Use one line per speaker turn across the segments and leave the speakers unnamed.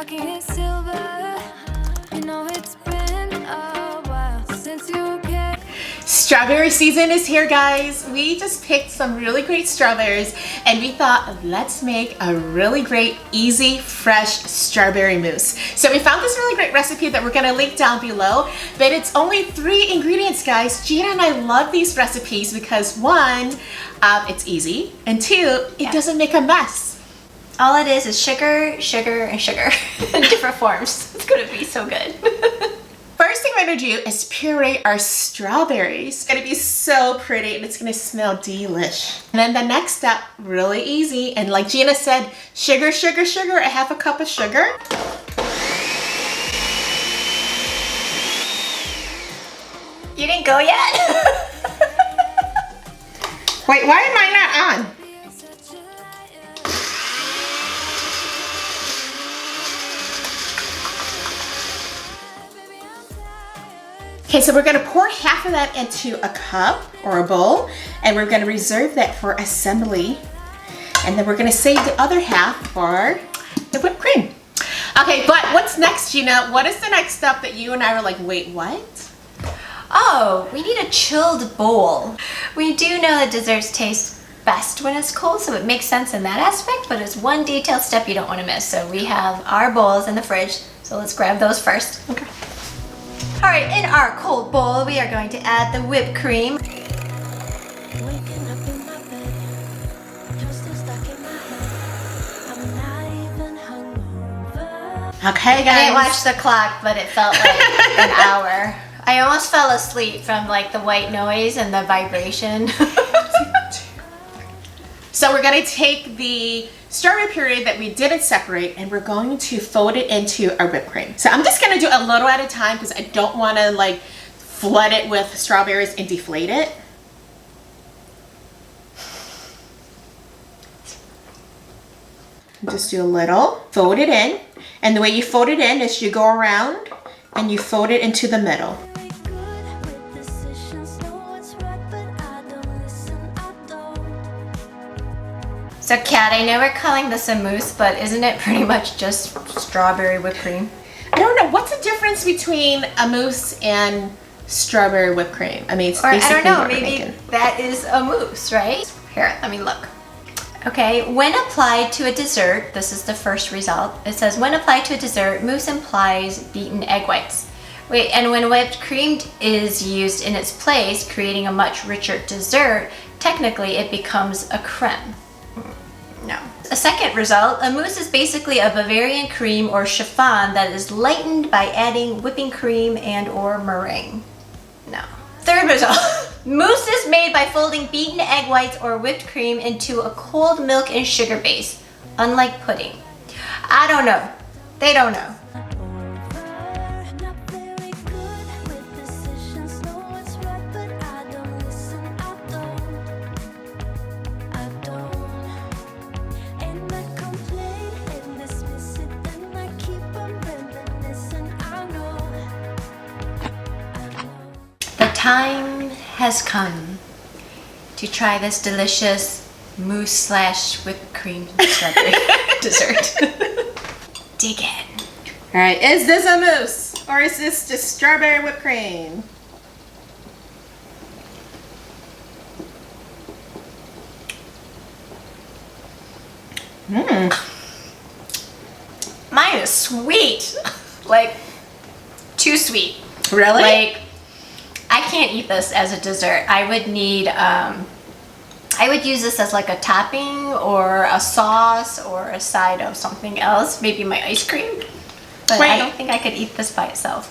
pocket silver. You know it's been a while since you came.
Strawberry season is here, guys. We just picked some really great strawberries and we thought, let's make a really great, easy, fresh strawberry mousse. So we found this really great recipe that we're gonna link down below, but it's only 3 ingredients, guys. Gina and I love these recipes because 1, it's easy, and 2, it doesn't make a mess.
All it is sugar, sugar, and sugar in different forms. It's gonna be so good.
First thing we're gonna do is puree our strawberries. It's gonna be so pretty and it's gonna smell delish. And then the next step, really easy, and like Gina said, sugar, sugar, sugar, a half a cup of sugar.
You didn't go yet?
Wait, why am I not on? Okay, so we're gonna pour half of that into a cup or a bowl, and we're gonna reserve that for assembly. And then we're gonna save the other half for the whipped cream. Okay, but what's next, Gina? What is the next step that you and I were like, wait, what?
Oh, we need a chilled bowl. We do know that desserts taste best when it's cold, so it makes sense in that aspect, but it's one detailed step you don't want to miss. So we have our bowls in the fridge, so let's grab those first.
Okay.
All right, in our cold bowl, we are going to add the whipped cream.
Waking up in my bed, you're still stuck in my head. I'm not even hungover.
Okay,
I
guys.
didn't watch the clock, but it felt like an hour. I almost fell asleep from like the white noise and the vibration.
So we're gonna take the strawberry puree that we didn't separate and we're going to fold it into our whipped cream. So I'm just gonna do a little at a time because I don't wanna like flood it with strawberries and deflate it. Just do a little, fold it in. And the way you fold it in is you go around and you fold it into the middle.
So Kat, I know we're calling this a mousse, but isn't it pretty much just strawberry whipped cream?
I don't know, what's the difference between a mousse and strawberry whipped cream? I mean, it's
Or I
basically
don't know,
what we're
maybe
making.
that is a mousse, right? Here, let me look. Okay, when applied to a dessert, this is the first result. It says, when applied to a dessert, mousse implies beaten egg whites. Wait, and when whipped cream is used in its place, creating a much richer dessert, technically it becomes a creme. No. A second result, a mousse is basically a Bavarian cream or chiffon that is lightened by adding whipping cream and or meringue. No. Third result, mousse is made by folding beaten egg whites or whipped cream into a cold milk and sugar base, unlike pudding. I don't know. They don't know. Time has come to try this delicious mousse slash whipped cream strawberry dessert. Dig in.
All right, is this a mousse or is this just strawberry whipped cream?
Mine is sweet. Like, too sweet.
Really?
Like, I can't eat this as a dessert. I would need, I would use this as like a topping or a sauce or a side of something else, maybe my ice cream. But
Wait.
I don't think I could eat this by itself.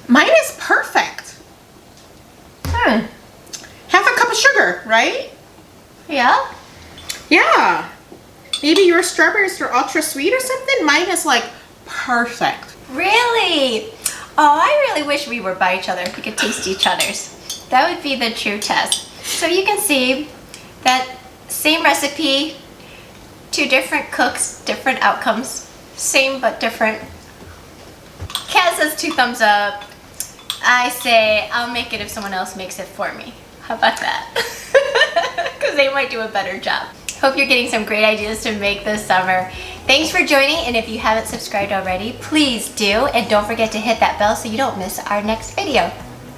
Mine is perfect. Half a cup of sugar, right?
Yeah?
Yeah. Maybe your strawberries are ultra sweet or something. Mine is like perfect.
Really? Oh, I really wish we were by each other. We could taste each other's. That would be the true test. So you can see that same recipe, 2 different cooks, different outcomes. Same but different. Kat says 2 thumbs up. I say I'll make it if someone else makes it for me. How about that? Because they might do a better job. Hope you're getting some great ideas to make this summer. Thanks for joining, and if you haven't subscribed already, please do, and don't forget to hit that bell so you don't miss our next video.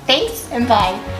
Thanks, and bye.